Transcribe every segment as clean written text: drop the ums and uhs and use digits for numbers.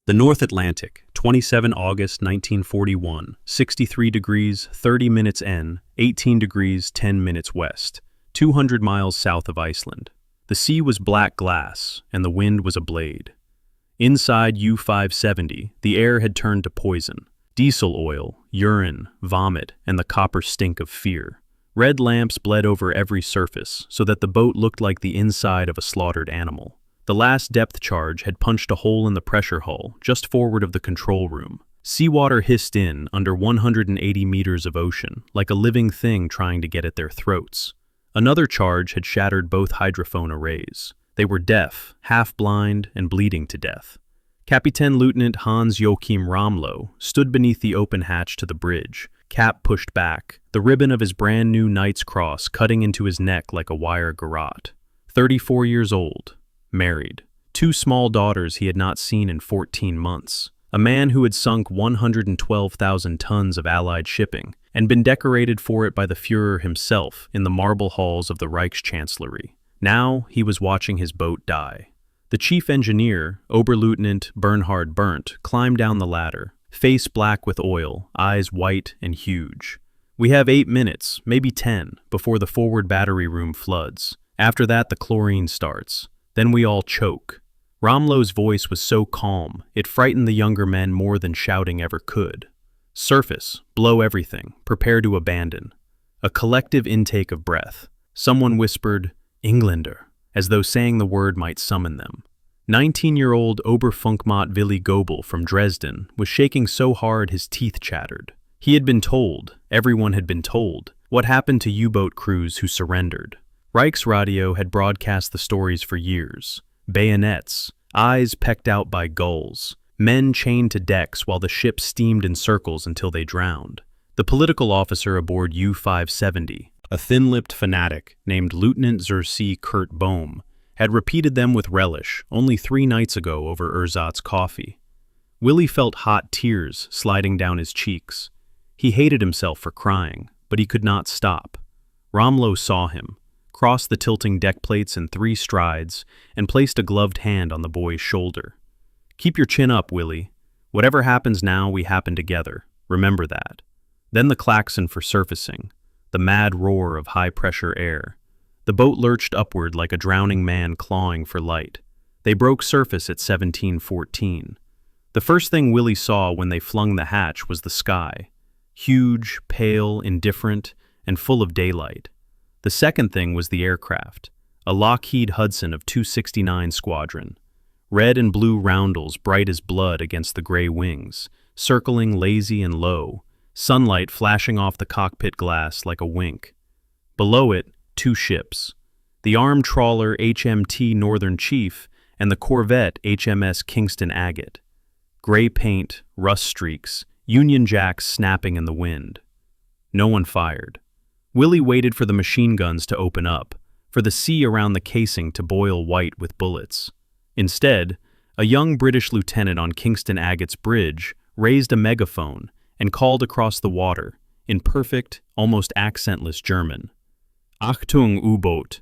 The North Atlantic, 27 August 1941, 63 degrees 30 minutes N, 18 degrees 10 minutes west, 200 miles south of Iceland. The sea was black glass, and the wind was a blade. Inside U-570, the air had turned to poison. Diesel oil, urine, vomit, and the copper stink of fear. Red lamps bled over every surface, so that the boat looked like the inside of a slaughtered animal. The last depth charge had punched a hole in the pressure hull, just forward of the control room. Seawater hissed in under 180 meters of ocean, like a living thing trying to get at their throats. Another charge had shattered both hydrophone arrays. They were deaf, half-blind, and bleeding to death. Captain Lieutenant Hans-Joachim Ramlo stood beneath the open hatch to the bridge, cap pushed back, the ribbon of his brand-new Knight's Cross cutting into his neck like a wire garrote. 34 years old, married, 2 small daughters he had not seen in 14 months, a man who had sunk 112,000 tons of Allied shipping and been decorated for it by the Führer himself in the marble halls of the Reichschancellery. Now he was watching his boat die. The chief engineer, Oberleutnant Bernhard Berndt, climbed down the ladder, face black with oil, eyes white and huge. "We have 8 minutes, maybe 10, before the forward battery room floods. After that the chlorine starts. Then we all choke." Ramlo's voice was so calm, it frightened the younger men more than shouting ever could. "Surface, blow everything, prepare to abandon." A collective intake of breath. Someone whispered, "Engländer," as though saying the word might summon them. 19-year-old Oberfunkmat Willi Göbel from Dresden was shaking so hard his teeth chattered. He had been told, everyone had been told, what happened to U-boat crews who surrendered. Reichsradio had broadcast the stories for years. Bayonets, eyes pecked out by gulls, men chained to decks while the ship steamed in circles until they drowned. The political officer aboard U-570, a thin-lipped fanatic named Lieutenant Zersi Kurt Bohm, had repeated them with relish only 3 nights ago over ersatz coffee. Willi felt hot tears sliding down his cheeks. He hated himself for crying, but he could not stop. Ramlo saw him, crossed the tilting deck plates in 3 strides, and placed a gloved hand on the boy's shoulder. "Keep your chin up, Willi. Whatever happens now, we happen together. Remember that." Then the klaxon for surfacing, the mad roar of high-pressure air. The boat lurched upward like a drowning man clawing for light. They broke surface at 17:14. The first thing Willi saw when they flung the hatch was the sky. Huge, pale, indifferent, and full of daylight. The second thing was the aircraft, a Lockheed Hudson of 269 Squadron. Red and blue roundels bright as blood against the gray wings, circling lazy and low, sunlight flashing off the cockpit glass like a wink. Below it, 2 ships, the armed trawler HMT Northern Chief and the corvette HMS Kingston Agate. Gray paint, rust streaks, Union Jacks snapping in the wind. No one fired. Willi waited for the machine guns to open up, for the sea around the casing to boil white with bullets. Instead, a young British lieutenant on Kingston Agate's bridge raised a megaphone and called across the water, in perfect, almost accentless German. "Achtung, U-Boot!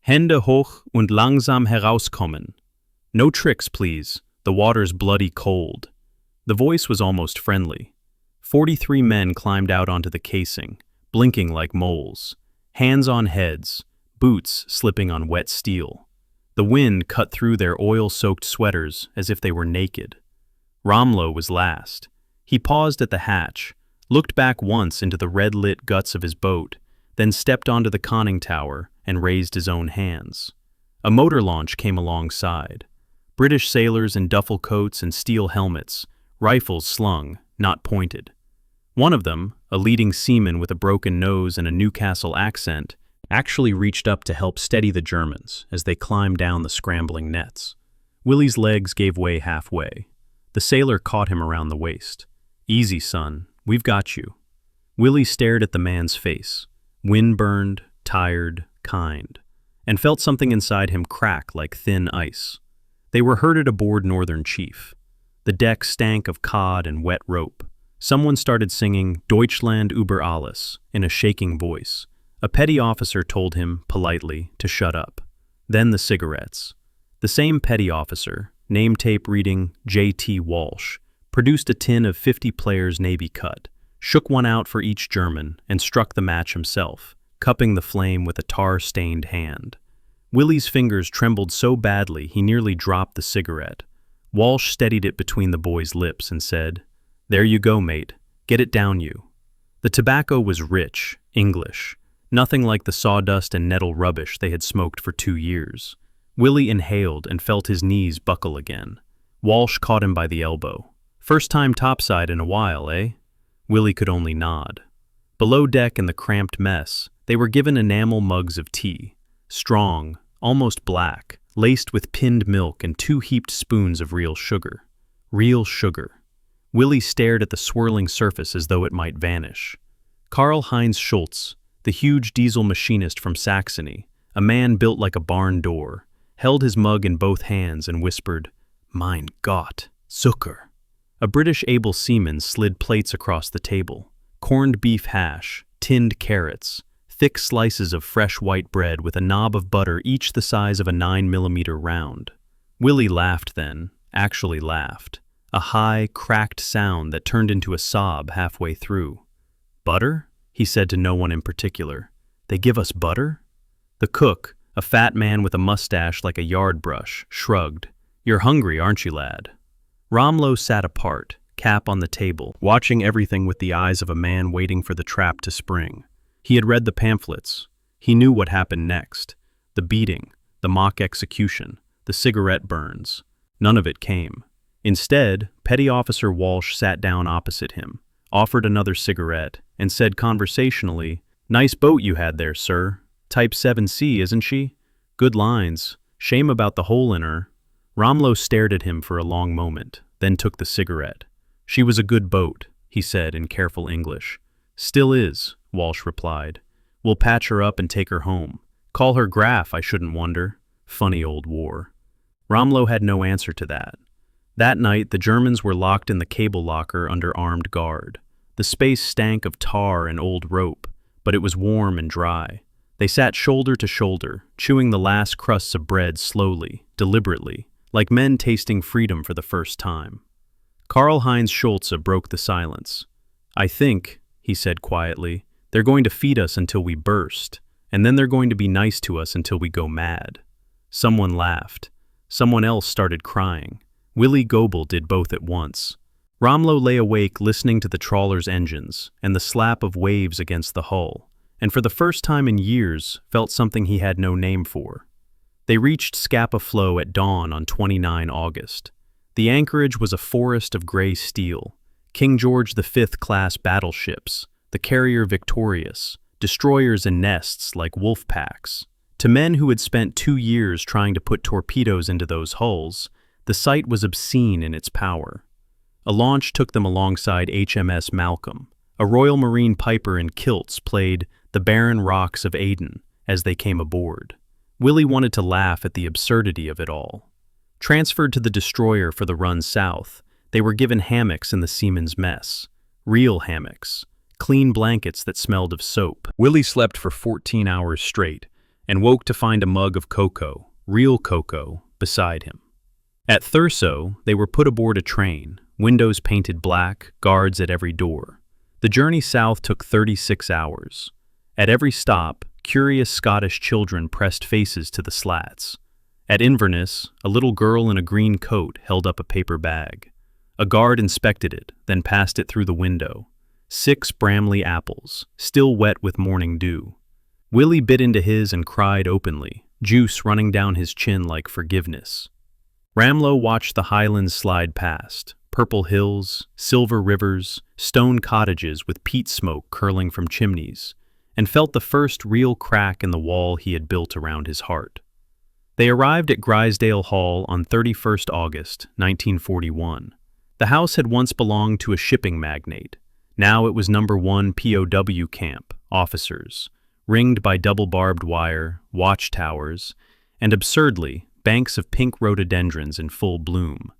Hände hoch und langsam herauskommen. No tricks, please. The water's bloody cold." The voice was almost friendly. 43 men climbed out onto the casing, blinking like moles, hands on heads, boots slipping on wet steel. The wind cut through their oil-soaked sweaters as if they were naked. Ramlo was last. He paused at the hatch, looked back once into the red-lit guts of his boat, then stepped onto the conning tower and raised his own hands. A motor launch came alongside. British sailors in duffel coats and steel helmets, rifles slung, not pointed. One of them, a leading seaman with a broken nose and a Newcastle accent, actually reached up to help steady the Germans as they climbed down the scrambling nets. Willi's legs gave way halfway. The sailor caught him around the waist. "Easy, son. We've got you." Willi stared at the man's face, wind-burned, tired, kind, and felt something inside him crack like thin ice. They were herded aboard Northern Chief. The deck stank of cod and wet rope. Someone started singing Deutschland über alles in a shaking voice. A petty officer told him, politely, to shut up. Then the cigarettes. The same petty officer, name tape reading J.T. Walsh, produced a tin of 50 players Navy cut, shook one out for each German, and struck the match himself, cupping the flame with a tar-stained hand. Willi's fingers trembled so badly he nearly dropped the cigarette. Walsh steadied it between the boy's lips and said, "There you go, mate. Get it down you." The tobacco was rich, English, nothing like the sawdust and nettle rubbish they had smoked for 2 years. Willi inhaled and felt his knees buckle again. Walsh caught him by the elbow. "First time topside in a while, eh?" Willi could only nod. Below deck in the cramped mess, they were given enamel mugs of tea, strong, almost black, laced with pinned milk and 2 heaped spoons of real sugar. Real sugar. Willi stared at the swirling surface as though it might vanish. Karl-Heinz Schultz, the huge diesel machinist from Saxony, a man built like a barn door, held his mug in both hands and whispered, "Mein Gott, Zucker." A British able seaman slid plates across the table, corned beef hash, tinned carrots, thick slices of fresh white bread with a knob of butter each the size of a 9mm round. Willi laughed then, actually laughed, a high, cracked sound that turned into a sob halfway through. "Butter?" he said to no one in particular. "They give us butter?" The cook, a fat man with a mustache like a yard brush, shrugged. "You're hungry, aren't you, lad?" Ramlo sat apart, cap on the table, watching everything with the eyes of a man waiting for the trap to spring. He had read the pamphlets. He knew what happened next. The beating, the mock execution, the cigarette burns. None of it came. Instead, Petty Officer Walsh sat down opposite him, offered another cigarette, and said conversationally, "Nice boat you had there, sir. Type 7C, isn't she? Good lines. Shame about the hole in her." Ramlo stared at him for a long moment, then took the cigarette. "She was a good boat," he said in careful English. "Still is," Walsh replied. "We'll patch her up and take her home. Call her Graf, I shouldn't wonder. Funny old war." Ramlo had no answer to that. That night, the Germans were locked in the cable locker under armed guard. The space stank of tar and old rope, but it was warm and dry. They sat shoulder to shoulder, chewing the last crusts of bread slowly, deliberately, like men tasting freedom for the first time. Karl-Heinz Schultz broke the silence. "I think," he said quietly, "they're going to feed us until we burst, and then they're going to be nice to us until we go mad." Someone laughed. Someone else started crying. Willi Göbel did both at once. Ramlo lay awake listening to the trawler's engines and the slap of waves against the hull, and for the first time in years felt something he had no name for. They reached Scapa Flow at dawn on 29 August. The anchorage was a forest of gray steel, King George V-class battleships, the carrier Victorious, destroyers in nests like wolf packs. To men who had spent 2 years trying to put torpedoes into those hulls, the sight was obscene in its power. A launch took them alongside HMS Malcolm. A Royal Marine piper in kilts played "The Barren Rocks of Aden" as they came aboard. Willi wanted to laugh at the absurdity of it all. Transferred to the destroyer for the run south, they were given hammocks in the seamen's mess. Real hammocks. Clean blankets that smelled of soap. Willi slept for 14 hours straight and woke to find a mug of cocoa, real cocoa, beside him. At Thurso, they were put aboard a train, windows painted black, guards at every door. The journey south took 36 hours. At every stop, curious Scottish children pressed faces to the slats. At Inverness, a little girl in a green coat held up a paper bag. A guard inspected it, then passed it through the window. 6 Bramley apples, still wet with morning dew. Willi bit into his and cried openly, juice running down his chin like forgiveness. Ramlo watched the highlands slide past, purple hills, silver rivers, stone cottages with peat smoke curling from chimneys, and felt the first real crack in the wall he had built around his heart. They arrived at Grisdale Hall on 31st August, 1941. The house had once belonged to a shipping magnate. Now it was number 1 POW camp, officers, ringed by double barbed wire, watchtowers, and absurdly, banks of pink rhododendrons in full bloom.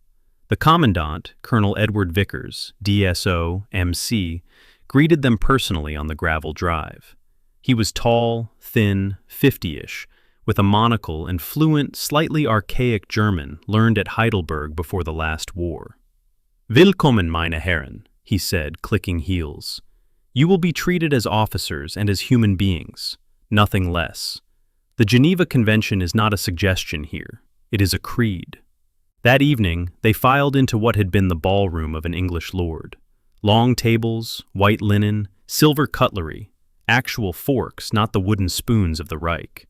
The commandant, Colonel Edward Vickers, DSO, MC, greeted them personally on the gravel drive. He was tall, thin, 50-ish, with a monocle and fluent, slightly archaic German learned at Heidelberg before the last war. "Willkommen, meine Herren," he said, clicking heels. "You will be treated as officers and as human beings, nothing less. The Geneva Convention is not a suggestion here, it is a creed." That evening, they filed into what had been the ballroom of an English lord. Long tables, white linen, silver cutlery, actual forks, not the wooden spoons of the Reich.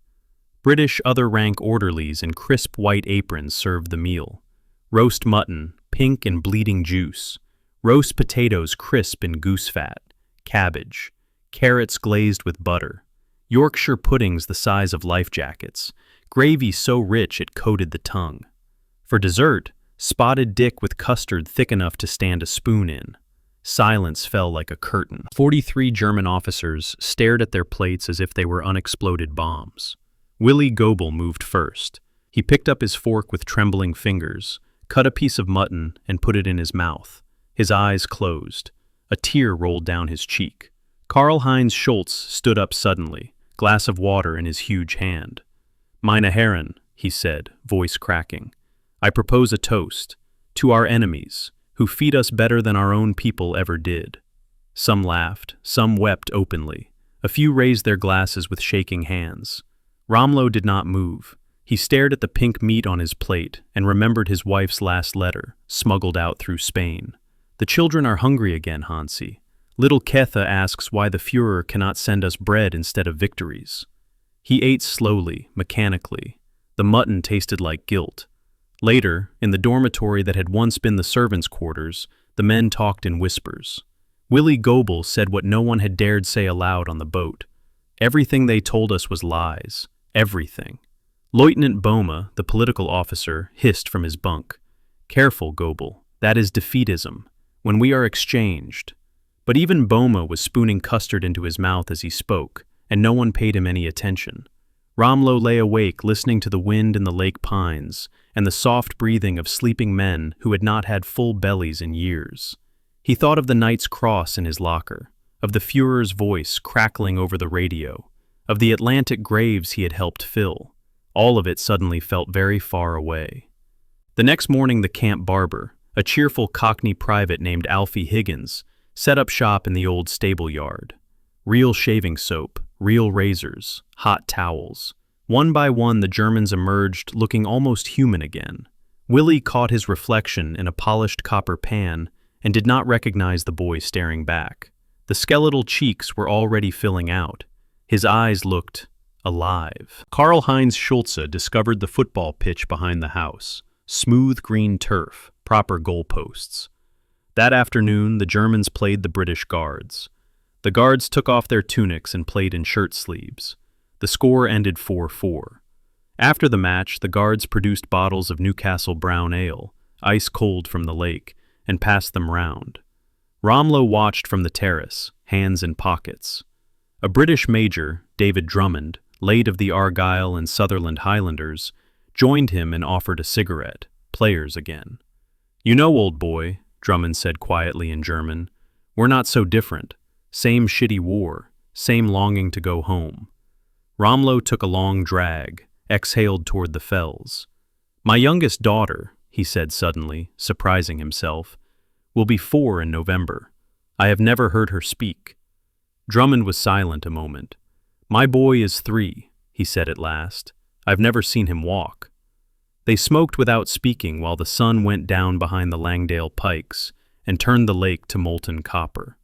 British other-rank orderlies in crisp white aprons served the meal. Roast mutton, pink and bleeding juice, roast potatoes crisp in goose fat, cabbage, carrots glazed with butter, Yorkshire puddings the size of life jackets, gravy so rich it coated the tongue. For dessert, spotted dick with custard thick enough to stand a spoon in. Silence fell like a curtain. 43 German officers stared at their plates as if they were unexploded bombs. Willi Göbel moved first. He picked up his fork with trembling fingers, cut a piece of mutton, and put it in his mouth. His eyes closed. A tear rolled down his cheek. Karl-Heinz Schulze stood up suddenly, glass of water in his huge hand. "Meine Herren," he said, voice cracking, "I propose a toast to our enemies, who feed us better than our own people ever did." Some laughed, some wept openly. A few raised their glasses with shaking hands. Ramlo did not move. He stared at the pink meat on his plate and remembered his wife's last letter, smuggled out through Spain. "The children are hungry again, Hansi. Little Ketha asks why the Führer cannot send us bread instead of victories." He ate slowly, mechanically. The mutton tasted like guilt. Later, in the dormitory that had once been the servants' quarters, the men talked in whispers. Willi Göbel said what no one had dared say aloud on the boat. "Everything they told us was lies. Everything." Lieutenant Boma, the political officer, hissed from his bunk. "Careful, Göbel. That is defeatism. When we are exchanged." But even Boma was spooning custard into his mouth as he spoke, and no one paid him any attention. Ramlo lay awake listening to the wind in the lake pines and the soft breathing of sleeping men who had not had full bellies in years. He thought of the Knight's Cross in his locker, of the Führer's voice crackling over the radio, of the Atlantic graves he had helped fill. All of it suddenly felt very far away. The next morning the camp barber, a cheerful Cockney private named Alfie Higgins, set up shop in the old stable yard. Real shaving soap, real razors, hot towels. One by one the Germans emerged looking almost human again. Willi caught his reflection in a polished copper pan and did not recognize the boy staring back. The skeletal cheeks were already filling out. His eyes looked alive. Karl-Heinz Schulze discovered the football pitch behind the house. Smooth green turf, proper goalposts. That afternoon, the Germans played the British Guards. The Guards took off their tunics and played in shirt sleeves. The score ended 4-4. After the match, the Guards produced bottles of Newcastle brown ale, ice cold from the lake, and passed them round. Ramlo watched from the terrace, hands in pockets. A British major, David Drummond, late of the Argyll and Sutherland Highlanders, joined him and offered a cigarette, players again. "You know, old boy," Drummond said quietly in German, "we're not so different. Same shitty war, same longing to go home." Ramlo took a long drag, exhaled toward the fells. "My youngest daughter," he said suddenly, surprising himself, "will be 4 in November. I have never heard her speak." Drummond was silent a moment. "My boy is 3, he said at last. "I've never seen him walk." They smoked without speaking while the sun went down behind the Langdale pikes and turned the lake to molten copper.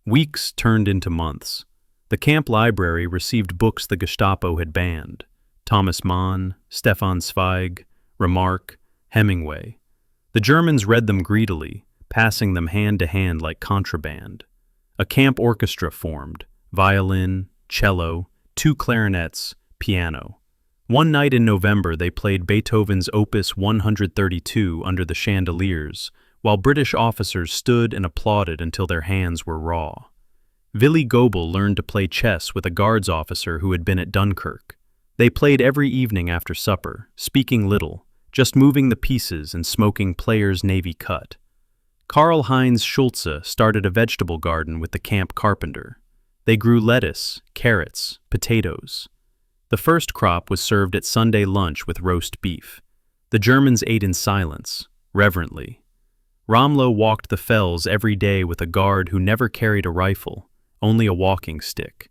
Weeks turned into months. The camp library received books the Gestapo had banned. Thomas Mann, Stefan Zweig, Remarque, Hemingway. The Germans read them greedily, passing them hand to hand like contraband. A camp orchestra formed, violin, cello, 2 clarinets, piano. One night in November they played Beethoven's Opus 132 under the chandeliers, while British officers stood and applauded until their hands were raw. Willi Göbel learned to play chess with a guards officer who had been at Dunkirk. They played every evening after supper, speaking little, just moving the pieces and smoking players' navy cut. Karl-Heinz Schulze started a vegetable garden with the camp carpenter. They grew lettuce, carrots, potatoes. The first crop was served at Sunday lunch with roast beef. The Germans ate in silence, reverently. Rommlo walked the fells every day with a guard who never carried a rifle, only a walking stick.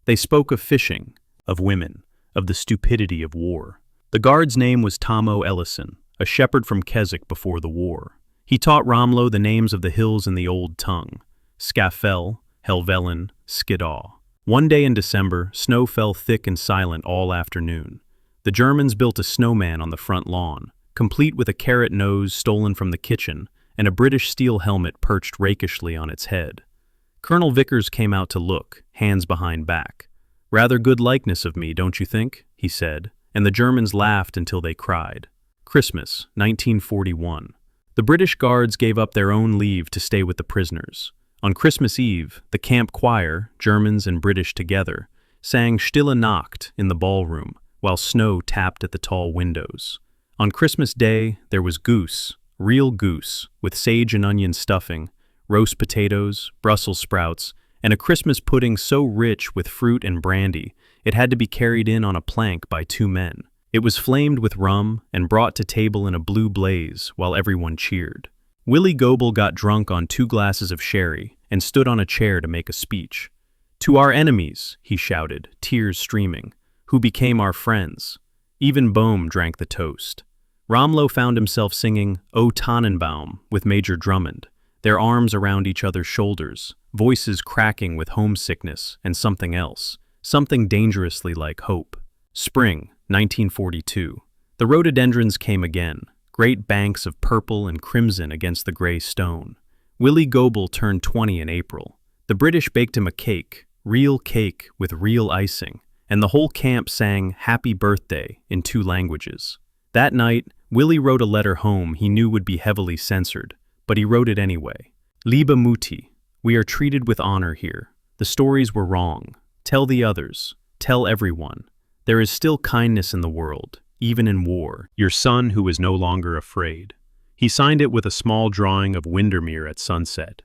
They spoke of fishing, of women, of the stupidity of war. The guard's name was Tomo Ellison, a shepherd from Keswick before the war. He taught Rommlo the names of the hills in the old tongue: Skaffell, Helvellyn, Skiddaw. One day in December, snow fell thick and silent all afternoon. The Germans built a snowman on the front lawn, complete with a carrot nose stolen from the kitchen and a British steel helmet perched rakishly on its head. Colonel Vickers came out to look, hands behind back. "Rather good likeness of me, don't you think?" he said, and the Germans laughed until they cried. Christmas, 1941. The British guards gave up their own leave to stay with the prisoners. On Christmas Eve, the camp choir, Germans and British together, sang Stille Nacht in the ballroom, while snow tapped at the tall windows. On Christmas Day, there was goose, real goose, with sage and onion stuffing, roast potatoes, Brussels sprouts, and a Christmas pudding so rich with fruit and brandy it had to be carried in on a plank by 2 men. It was flamed with rum and brought to table in a blue blaze while everyone cheered. Willi Göbel got drunk on 2 glasses of sherry and stood on a chair to make a speech. "To our enemies," he shouted, tears streaming, "who became our friends." Even Bohm drank the toast. Rommlo found himself singing "O Tannenbaum" with Major Drummond, their arms around each other's shoulders, voices cracking with homesickness and something else, something dangerously like hope. Spring, 1942. The rhododendrons came again, great banks of purple and crimson against the gray stone. Willi Göbel turned 20 in April. The British baked him a cake with real icing, and the whole camp sang "Happy Birthday" in 2 languages. That night, Willi wrote a letter home he knew would be heavily censored, but he wrote it anyway. "Liebe Mutti, we are treated with honor here. The stories were wrong. Tell the others. Tell everyone. There is still kindness in the world, even in war. Your son who is no longer afraid." He signed it with a small drawing of Windermere at sunset.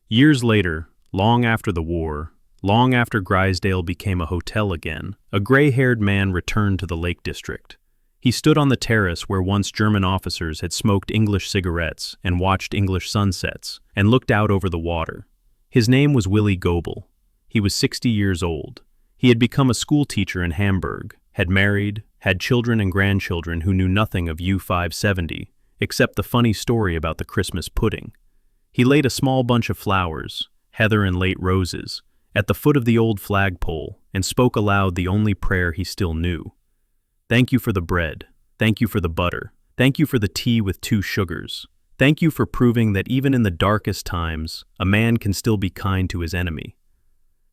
Years later, long after the war, long after Grisdale became a hotel again, a gray-haired man returned to the Lake District. He stood on the terrace where once German officers had smoked English cigarettes and watched English sunsets, and looked out over the water. His name was Willi Göbel. He was 60 years old. He had become a schoolteacher in Hamburg, had married, had children and grandchildren who knew nothing of U-570, except the funny story about the Christmas pudding. He laid a small bunch of flowers, heather and late roses, at the foot of the old flagpole and spoke aloud the only prayer he still knew. "Thank you for the bread. Thank you for the butter. Thank you for the tea with 2 sugars. Thank you for proving that even in the darkest times, a man can still be kind to his enemy."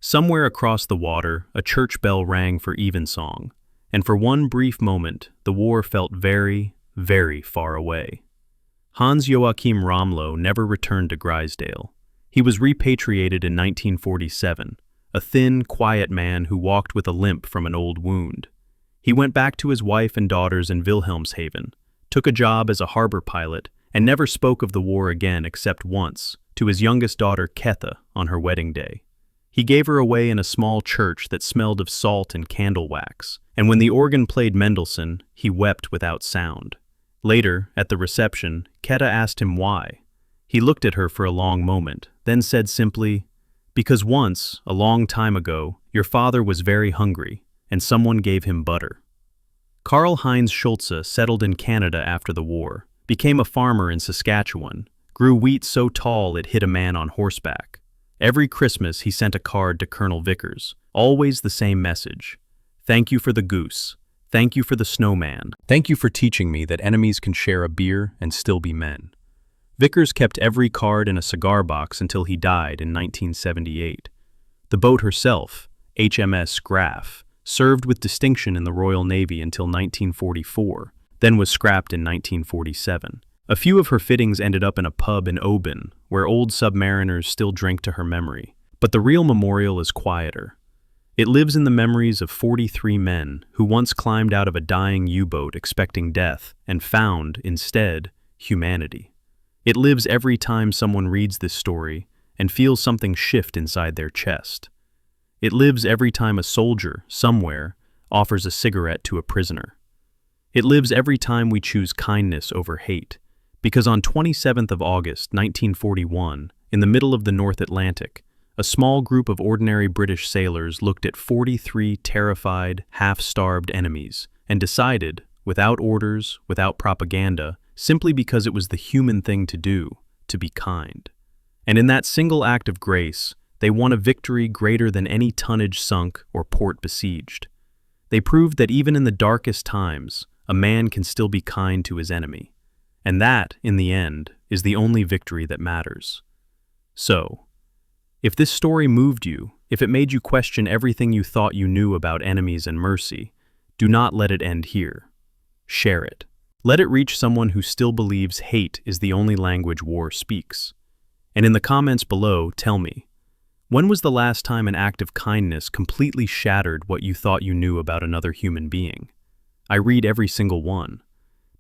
Somewhere across the water, a church bell rang for evensong, and for one brief moment, the war felt very, very far away. Hans-Joachim Rommlo never returned to Grisdale. He was repatriated in 1947, a thin, quiet man who walked with a limp from an old wound. He went back to his wife and daughters in Wilhelmshaven, took a job as a harbor pilot, and never spoke of the war again except once, to his youngest daughter Ketha on her wedding day. He gave her away in a small church that smelled of salt and candle wax, and when the organ played Mendelssohn, he wept without sound. Later, at the reception, Ketha asked him why. He looked at her for a long moment, then said simply, "Because once, a long time ago, your father was very hungry, and someone gave him butter." Karl-Heinz Schulze settled in Canada after the war, became a farmer in Saskatchewan, grew wheat so tall it hit a man on horseback. Every Christmas he sent a card to Colonel Vickers, always the same message: "Thank you for the goose. Thank you for the snowman. Thank you for teaching me that enemies can share a beer and still be men." Vickers kept every card in a cigar box until he died in 1978. The boat herself, HMS Graf, served with distinction in the Royal Navy until 1944, then was scrapped in 1947. A few of her fittings ended up in a pub in Oban, where old submariners still drink to her memory. But the real memorial is quieter. It lives in the memories of 43 men who once climbed out of a dying U-boat expecting death and found, instead, humanity. It lives every time someone reads this story and feels something shift inside their chest. It lives every time a soldier, somewhere, offers a cigarette to a prisoner. It lives every time we choose kindness over hate, because on 27th of August, 1941, in the middle of the North Atlantic, a small group of ordinary British sailors looked at 43 terrified, half-starved enemies and decided, without orders, without propaganda, simply because it was the human thing to do, to be kind. And in that single act of grace, they won a victory greater than any tonnage sunk or port besieged. They proved that even in the darkest times, a man can still be kind to his enemy. And that, in the end, is the only victory that matters. So, if this story moved you, if it made you question everything you thought you knew about enemies and mercy, do not let it end here. Share it. Let it reach someone who still believes hate is the only language war speaks. And in the comments below, tell me, when was the last time an act of kindness completely shattered what you thought you knew about another human being? I read every single one.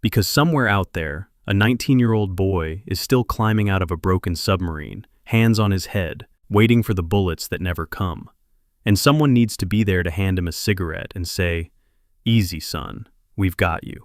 Because somewhere out there, a 19-year-old boy is still climbing out of a broken submarine, hands on his head, waiting for the bullets that never come. And someone needs to be there to hand him a cigarette and say, "Easy, son, we've got you."